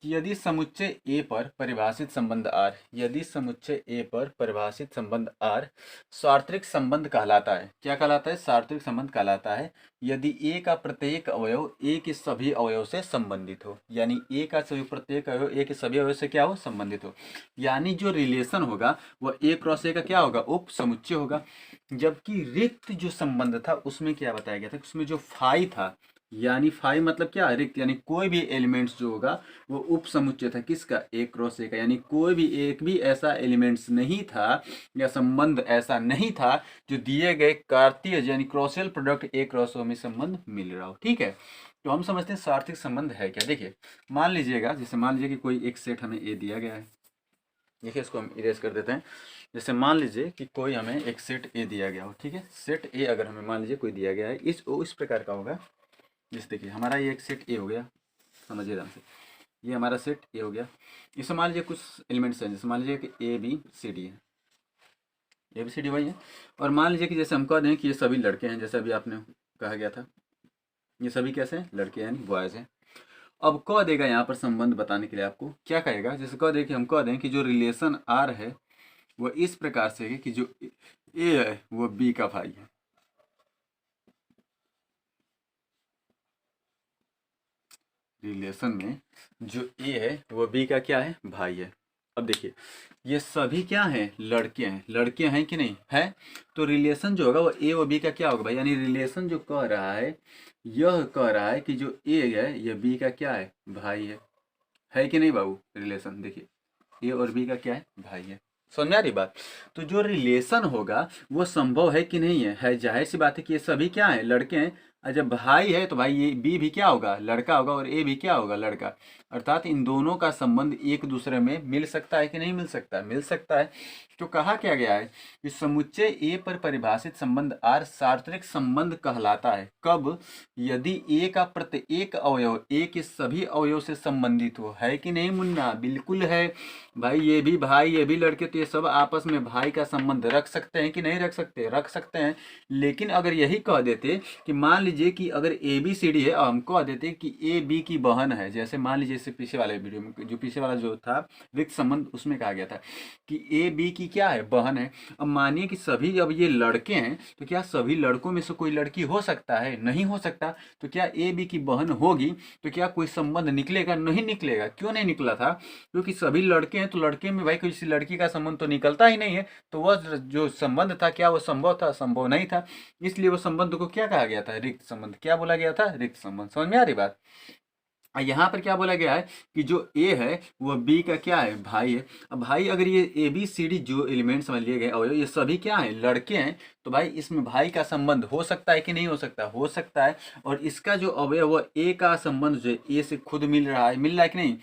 Speaker 1: कि यदि समुच्चय ए पर परिभाषित संबंध आर, यदि समुच्चय ए पर परिभाषित संबंध आर सार्वत्रिक संबंध कहलाता है। क्या कहलाता है? सार्वत्रिक संबंध कहलाता है यदि ए का प्रत्येक अवयव ए के सभी अवयव से संबंधित हो। यानी ए का सभी प्रत्येक अवयव ए के सभी अवयव से क्या हो? संबंधित हो। यानी जो रिलेशन होगा वह ए क्रॉस ए का क्या होगा? उप समुच्चय होगा। जबकि रिक्त जो संबंध था उसमें क्या बताया गया था? उसमें जो फाई था, यानी फाई मतलब क्या? रिक्त, यानी कोई भी एलिमेंट्स जो होगा वो उप समुच्चय था किसका? ए क्रॉस ए का। यानी कोई भी एक भी ऐसा एलिमेंट्स नहीं था या संबंध ऐसा नहीं था जो दिए गए कार्तीय यानी क्रॉसियल प्रोडक्ट ए क्रॉस ओ में संबंध मिल रहा हो। ठीक है, तो हम समझते हैं सार्वत्रिक संबंध है क्या। देखिए मान लीजिएगा, जैसे मान लीजिए कि कोई एक सेट हमें ए दिया गया है। देखिए इसको हम इरेज कर देते हैं। जैसे मान लीजिए कि कोई हमें एक सेट ए दिया गया हो। ठीक है, सेट ए अगर हमें मान लीजिए कोई दिया गया है, इस प्रकार का होगा। जैसे देखिए हमारा ये एक सेट ए हो गया, समझिए ध्यान से, ये हमारा सेट ए हो गया। इसमें मान लीजिए कुछ एलिमेंट्स हैं, जैसे मान लीजिए कि ए बी सी डी है, ए बी सी डी वही है। और मान लीजिए कि जैसे हम कह दें कि ये सभी लड़के हैं, जैसे अभी आपने कहा गया था, ये सभी कैसे हैं? लड़के यानी बॉयज़ हैं। अब कह देगा यहाँ पर संबंध बताने के लिए आपको क्या कहेगा? जैसे कह दे कि हम कह दें कि जो रिलेशन आर है वो इस प्रकार से है कि जो ए है वो बी का भाई है। रिलेशन में जो ए है वो बी का क्या है? भाई है। अब देखिए ये सभी क्या हैं? लड़के हैं। लड़के हैं कि नहीं है? तो रिलेशन जो होगा वो ए और बी का क्या होगा भाई? यानी रिलेशन जो कह रहा है, यह कह रहा है कि जो ए है ये बी का क्या है? भाई है कि नहीं बाबू? रिलेशन देखिए ए और बी का क्या है? भाई है। समझ में आ रही बात? तो जो रिलेशन होगा वो संभव है कि नहीं है जाहिर सी बात है कि ये सभी क्या है? लड़के हैं। और जब भाई है तो भाई ये बी भी क्या होगा? लड़का होगा, और ए भी क्या होगा? लड़का। अर्थात इन दोनों का संबंध एक दूसरे में मिल सकता है कि नहीं मिल सकता? मिल सकता है। तो कहा क्या गया है कि समुच्चय ए पर परिभाषित संबंध आर सार्वत्रिक संबंध कहलाता है। कब? यदि ए का प्रत्येक अवयव ए के सभी अवयव से संबंधित हो। है कि नहीं मुन्ना? बिल्कुल है भाई। ये भी भाई, ये भी लड़के, तो ये सब आपस में भाई का संबंध रख सकते हैं कि नहीं रख सकते? रख सकते हैं। लेकिन अगर यही कह देते कि मान लीजिए कि अगर ए बी सी डी है और हम कह देते कि ए बी की बहन है, जैसे मान लीजिए इससे पीछे वाले वीडियो में जो पीछे वाला जो था रिक्त संबंध, उसमें कहा गया था कि ए बी की क्या है? बहन है। अब मानिए कि सभी अब ये लड़के हैं, तो क्या सभी लड़कों में से कोई लड़की हो सकता है? नहीं हो सकता। तो क्या ए बी की बहन होगी तो क्या कोई संबंध निकलेगा? नहीं निकलेगा। क्यों नहीं निकला था? क्योंकि सभी लड़के हैं, तो लड़के में भाई किसी लड़की का संबंध तो निकलता ही नहीं है। तो वह जो संबंध था क्या वो संभव था? संभव नहीं था। इसलिए वो संबंध को क्या कहा गया था? रिक्त संबंध। क्या बोला गया था? रिक्त संबंध। समझ में आ रही बात? यहाँ पर क्या बोला गया है कि जो ए है वो बी का क्या है? भाई है। अब भाई अगर ये ए बी सी डी जो एलिमेंट्स में लिए गए अवयव ये सभी क्या हैं? लड़के हैं। तो भाई इसमें भाई का संबंध हो सकता है कि नहीं हो सकता? हो सकता है। और इसका जो अवयव वो ए का संबंध जो ए से खुद मिल रहा है, मिल रहा है कि नहीं?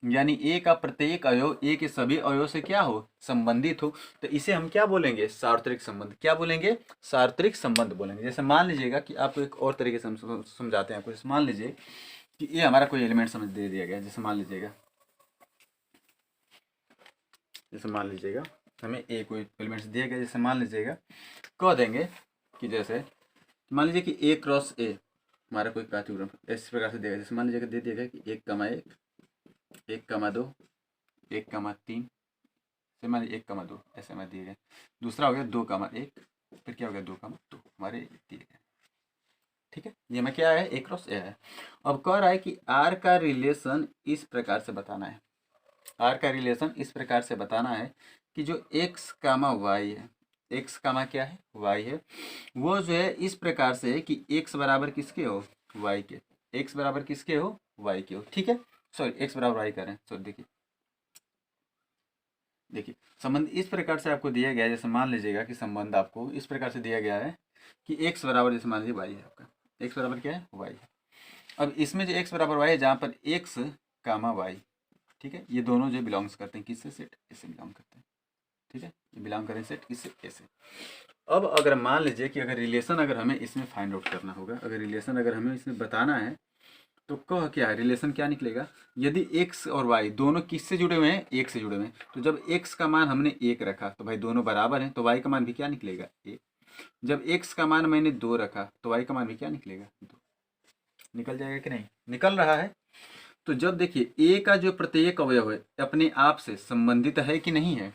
Speaker 1: यानी ए का प्रत्येक अवयव ए के सभी अवयव से क्या हो? संबंधित हो। तो इसे हम क्या बोलेंगे? सार्वत्रिक संबंध। क्या बोलेंगे? सार्वत्रिक संबंध बोलेंगे। जैसे मान लीजिएगा कि आपको एक और तरीके से हम समझाते हैं आपको। जैसे मान लीजिए कि ये हमारा कोई एलिमेंट समझ दे दिया गया है। जैसे मान लीजिएगा हमें ए कोई एलिमेंट्स दिया गया। जैसे मान लीजिएगा कह देंगे कि जैसे मान लीजिए कि ए क्रॉस ए हमारा कोई कार्टेशियन इस प्रकार से दिया गया। जैसे मान लीजिएगा दे दिया गया कि 1,1 1,2 1,3 से मान लीजिए 1,2 ऐसे हमें दिए गए। दूसरा हो गया 2,1 फिर क्या हो गया 2,2 हमारे दिए गए। ठीक है, ये में क्या है? ए क्रॉस ए है। अब कह रहा है कि आर का रिलेशन इस प्रकार से बताना है। आर का रिलेशन इस प्रकार से बताना है कि जो एक्स कामा वाई है, एक्स कामा क्या है? वाई है। वो जो है इस प्रकार से है कि एक्स बराबर किसके हो? वाई के। एक्स बराबर किसके हो? वाई के हो। ठीक है, सॉरी एक्स बराबर वाई करें। सॉरी देखिए संबंध इस प्रकार से आपको दिया गया है। जैसे मान लीजिएगा कि संबंध आपको इस प्रकार से दिया गया है कि एक्स बराबर, जैसे मान लीजिए वाई है आपका, एक्स बराबर क्या है? वाई है। अब इसमें जो एक्स बराबर वाई है, जहाँ पर एक्स कामा वाई, ठीक है, ये दोनों जो बिलोंग्स करते हैं किससे? सेट इससे बिलोंग करते हैं। ठीक है, ये बिलोंग करें सेट इससे ऐसे। अब अगर मान लीजिए कि अगर रिलेशन अगर हमें इसमें फाइंड आउट करना होगा, अगर रिलेशन अगर हमें इसमें बताना है तो कह क्या है? रिलेशन क्या निकलेगा? यदि एक्स और वाई दोनों किससे जुड़े हुए हैं? एक से जुड़े हुए हैं। तो जब एक्स का मान हमने 1 रखा तो भाई दोनों बराबर हैं, तो वाई का मान भी क्या निकलेगा? 1। जब एक्स का मान मैंने 2 रखा तो वाई का मान भी क्या निकलेगा? 2। निकल जाएगा कि नहीं? निकल रहा है। तो जब देखिए ए का जो प्रत्येक अवयव है अपने आप से संबंधित है कि नहीं है,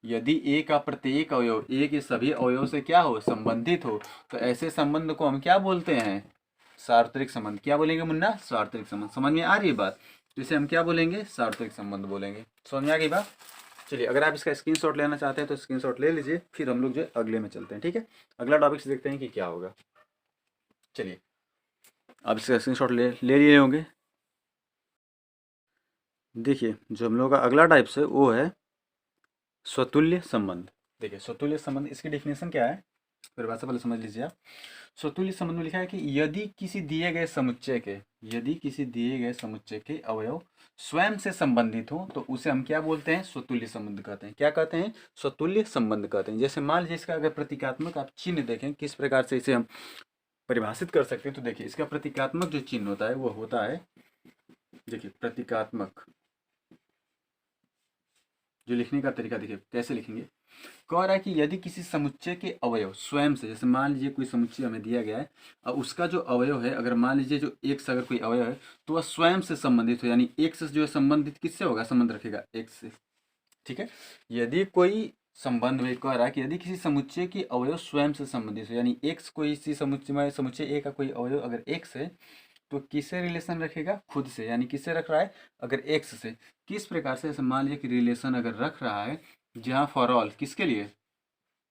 Speaker 1: यदि ए का प्रत्येक अवयव ए के सभी अवयव से क्या हो, संबंधित हो, तो ऐसे संबंध को हम क्या बोलते हैं, सार्वत्रिक संबंध। क्या बोलेंगे मुन्ना, सार्वत्रिक संबंध। समझ में आ रही है बात, तो इसे हम क्या बोलेंगे, सार्वत्रिक संबंध बोलेंगे। समझ में आ गई बात। चलिए अगर आप इसका स्क्रीनशॉट लेना चाहते हैं तो स्क्रीनशॉट ले लीजिए, फिर हम लोग जो अगले में चलते हैं। ठीक है, अगला टॉपिक से देखते हैं कि क्या होगा। चलिए आप इसका स्क्रीनशॉट ले लिए होंगे। देखिए जो हम लोग का अगला टाइप से वो है स्वतुल्य संबंध। देखिए स्वतुल्य संबंध, इसकी डेफिनेशन क्या है, परिभाषा पहले समझ लीजिए आप। स्वतुल्य संबंध में लिखा है कि यदि किसी दिए गए समुच्चय के अवयव स्वयं से संबंधित हो तो उसे हम क्या बोलते हैं, स्वतुल्य संबंध कहते हैं। क्या कहते हैं, स्वतुल्य संबंध कहते हैं। जैसे मान लीजिए इसका अगर प्रतीकात्मक आप चिन्ह देखें किस प्रकार से इसे हम परिभाषित कर सकते हैं, तो देखिए इसका प्रतीकात्मक जो चिन्ह होता है वो होता है, देखिए प्रतीकात्मक जो लिखने का तरीका देखिए कैसे लिखेंगे। कह रहा है कि यदि किसी समुच्चय के अवयव स्वयं से, जैसे मान लीजिए कोई समुच्चय हमें दिया गया है और उसका जो अवयव है, अगर मान लीजिए जो एक से अगर कोई अवयव है तो वह स्वयं से संबंधित हो, यानी एक से जो है संबंधित किससे होगा, संबंध रखेगा एक से। ठीक है, यदि कोई संबंध में कह रहा है कि यदि किसी समुच्चय की अवयव स्वयं से संबंधित हो, यानी एक कोई इसी समुच्चय में समुच्चय ए का कोई अवयव अगर एक से, तो किससे रिलेशन रखेगा, खुद से। यानी किससे रख रहा है, अगर एक्स से। किस प्रकार से, जैसे मान लीजिए कि रिलेशन अगर रख रहा है जहाँ फॉर ऑल किसके लिए,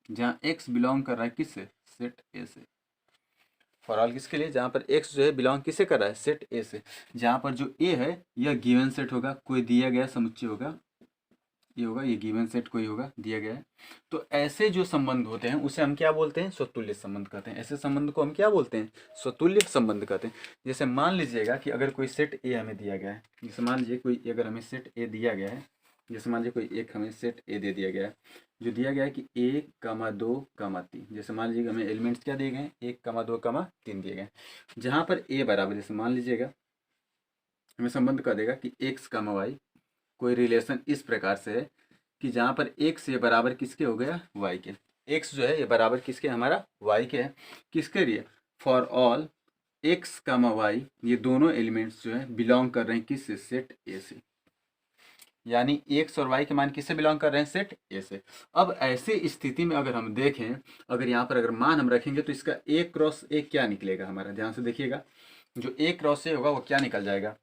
Speaker 1: जहाँ एक्स बिलोंग कर रहा है किससे, सेट ए से। फॉर ऑल किसके लिए, जहाँ पर एक्स जो है बिलोंग किससे कर रहा है, सेट ए से। जहाँ पर जो ए है यह गिवन सेट होगा, कोई दिया गया समुच्चय होगा, ये होगा, ये गिवन सेट कोई होगा दिया गया है। तो ऐसे जो संबंध होते हैं उसे हम क्या बोलते हैं, स्वतुल्य संबंध कहते हैं। ऐसे संबंध को हम क्या बोलते हैं, स्वतुल्य संबंध कहते हैं। जैसे मान लीजिएगा कि अगर कोई सेट ए हमें दिया गया है, जैसे मान लीजिए कोई अगर हमें सेट ए दिया गया है, जैसे मान लीजिए कोई एक हमें सेट ए दे दिया गया है, जो दिया गया है कि 1, 2, 3। जैसे मान लीजिए हमें एलिमेंट्स क्या दिए गए हैं, 1, 2, 3 दिए गए हैं। जहाँ पर ए बराबर, जैसे मान लीजिएगा हमें संबंध कर देगा कि एक्स, वाई, कोई रिलेशन इस प्रकार से है कि जहाँ पर एक्स ये बराबर किसके हो गया, वाई के। एक्स जो है ये बराबर किसके, हमारा वाई के है। किसके लिए, फॉर ऑल एक्स वाई, ये दोनों एलिमेंट्स जो है बिलोंग कर रहे हैं किससे, सेट ए से। यानी एक्स और वाई के मान किससे बिलोंग कर रहे हैं, सेट ए से। अब ऐसे स्थिति में अगर हम देखें, अगर यहाँ पर अगर मान हम रखेंगे तो इसका एक क्रॉस एक क्या निकलेगा हमारा, ध्यान से देखिएगा। जो एक क्रॉस ए होगा वो क्या निकल जाएगा,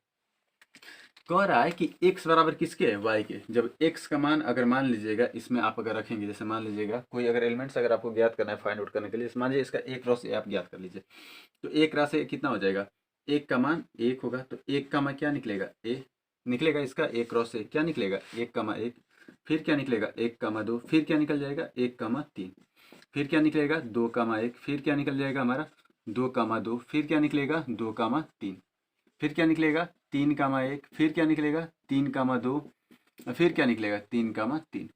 Speaker 1: कह रहा है कि x बराबर किसके है, y के। जब x का मान अगर मान लीजिएगा इसमें आप अगर रखेंगे, जैसे मान लीजिएगा कोई अगर एलिमेंट्स अगर आपको ज्ञात करना है फाइंड आउट करने के लिए, मान लीजिए इसका एक क्रॉस ए आप ज्ञात कर लीजिए, तो एक क्रॉस ए कितना हो जाएगा, एक का मान एक होगा, तो एक का मान क्या निकलेगा, ए निकलेगा। इसका एक क्रॉस ए क्या निकलेगा, 1, 1। फिर क्या निकलेगा, 1, 2। फिर क्या निकल जाएगा, 1, 3। फिर क्या निकलेगा, 2, 1। फिर क्या निकल जाएगा हमारा 2, 2। फिर क्या निकलेगा, 2, 3। फिर क्या निकलेगा, 3, 1। फिर क्या निकलेगा, 3, 2। फिर क्या निकलेगा, 3, 3।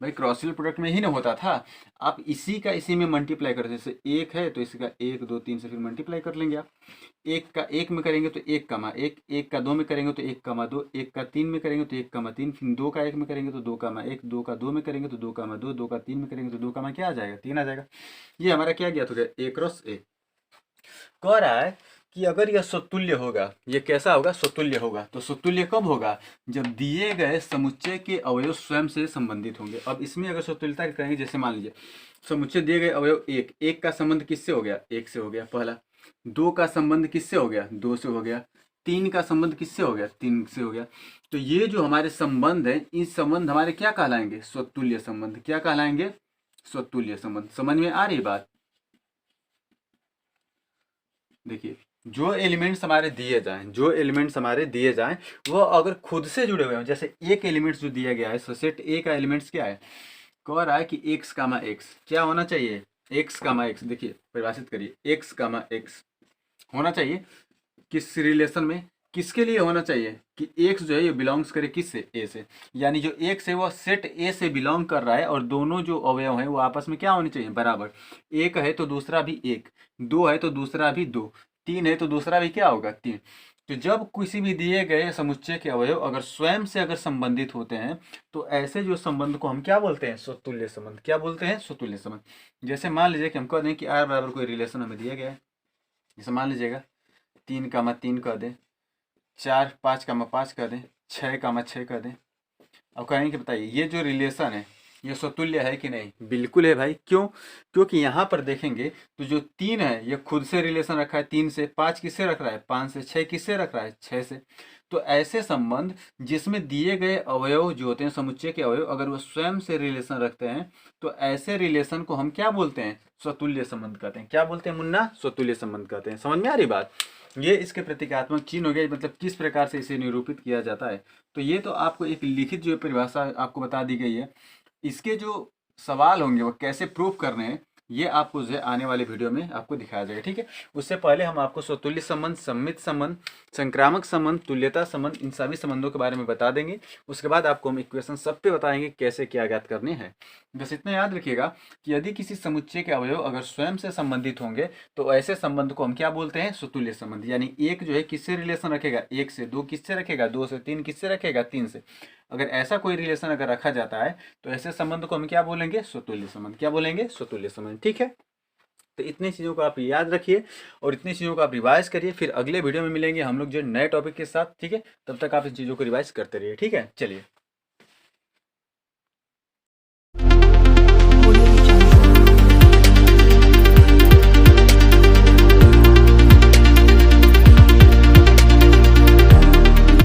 Speaker 1: भाई क्रॉसियल प्रोडक्ट में ही ना होता था, आप इसी का इसी में मल्टीप्लाई करते, जैसे एक है तो इसका 1, 2, 3 से फिर मल्टीप्लाई कर लेंगे आप। एक का एक में करेंगे तो 1, 1। एक का 2 में करेंगे तो 1, 2। एक का 3 में करेंगे तो 1, 3। फिर 2 का 1 में करेंगे तो 2, 1। 2 का 2 में करेंगे तो 2, 2। 2 का 3 में करेंगे तो 2, क्या आ जाएगा, 3 आ जाएगा। ये हमारा क्या ज्ञात हो गया, ए क्रॉस ए। कह रहा है कि अगर यह स्वतुल्य होगा, ये कैसा होगा, स्वतुल्य होगा। तो स्वतुल्य कब होगा, जब दिए गए समुच्चय के अवयव स्वयं से संबंधित होंगे। अब इसमें अगर स्वतुल्यता करेंगे, जैसे मान लीजिए समुच्चय दिए गए अवयव एक का संबंध किससे हो गया, एक से हो गया पहला। 2 का संबंध किससे हो गया, 2 से हो गया। 3 का संबंध किससे हो गया, 3 से हो गया। तो ये जो हमारे संबंध है, इस संबंध हमारे क्या कहलाएंगे, स्वतुल्य संबंध। क्या कहलाएंगे, स्वतुल्य संबंध। समझ में आ रही बात। देखिए जो एलिमेंट्स हमारे दिए जाएं वो अगर खुद से जुड़े हुए हैं, जैसे एक एलिमेंट्स जो दिया गया है, सेट ए का एलिमेंट्स क्या है, कह रहा है कि एक्स, क्या होना चाहिए, एक्स। देखिए परिभाषित करिए, एक्स होना चाहिए किस रिलेशन में, किसके लिए होना चाहिए कि एक्स जो है ये बिलोंग्स करे किससे, ए से। यानी जो एक्स है वो सेट ए से बिलोंग कर रहा है और दोनों जो अवयव हैं वो आपस में क्या होने चाहिए, बराबर। एक है तो दूसरा भी एक, 2 है तो दूसरा भी 2, 3 है तो दूसरा भी क्या होगा, 3। तो जब किसी भी दिए गए समुच्चय के अवयव अगर स्वयं से अगर संबंधित होते हैं तो ऐसे जो संबंध को हम क्या बोलते हैं, स्वतुल्य संबंध। क्या बोलते हैं, स्वतुल्य संबंध। जैसे मान लीजिए कि हम कह दें कि आर बराबर कोई रिलेशन हमें दिया गया है, जैसे मान लीजिएगा 3, 3 कह दें 4 5 कर दें, 6 कर दें। अब कहेंगे कि बताइए ये जो रिलेशन है ये स्वतुल्य है कि नहीं? बिल्कुल है भाई। क्यों? क्योंकि यहाँ पर देखेंगे तो जो 3 है ये खुद से रिलेशन रखा है 3 से, 5 किससे रख रहा है? 5 से, 6 किससे रख रहा है? 6 से। तो ऐसे संबंध जिसमें दिए गए अवयव जो होते हैं समुच्चय के अवयव अगर वो स्वयं से रिलेशन रखते हैं तो ऐसे रिलेशन को हम क्या बोलते हैं? स्वतुल्य संबंध कहते हैं। क्या बोलते हैं मुन्ना? स्वतुल्य संबंध कहते हैं। समझ में आ रही बात? ये इसके प्रतीकात्मक चिन्ह हो गया, मतलब किस प्रकार से इसे निरूपित किया जाता है। तो ये तो आपको एक लिखित जो परिभाषा आपको बता दी गई है। इसके जो सवाल होंगे वो कैसे प्रूव करने हैं ये आपको जो है आने वाले वीडियो में आपको दिखाया जाएगा, ठीक है। उससे पहले हम आपको स्वतुल्य संबंध, सम्मित संबंध, संक्रामक संबंध, तुल्यता संबंध, इन सभी संबंधों के बारे में बता देंगे। उसके बाद आपको हम इक्वेशन सब पे बताएंगे कैसे क्या ज्ञात करने हैं। बस इतना याद रखिएगा कि यदि किसी समुच्चय के अवयव अगर स्वयं से संबंधित होंगे तो ऐसे संबंध को हम क्या बोलते हैं? स्वतुल्य संबंध। यानी एक जो है किससे रिलेशन रखेगा? 1 से। 2 किससे रखेगा? 2 से। 3 किससे रखेगा? 3 से। अगर ऐसा कोई रिलेशन अगर रखा जाता है तो ऐसे संबंध को हम क्या बोलेंगे? स्वतुल्य संबंध। क्या बोलेंगे? स्वतुल्य संबंध, ठीक है। तो इतनी चीज़ों को आप याद रखिए और इतनी चीज़ों को आप रिवाइज करिए। फिर अगले वीडियो में मिलेंगे हम लोग जो नए टॉपिक के साथ, ठीक है। तब तक आप इन चीज़ों को रिवाइज करते रहिए, ठीक है। चलिए।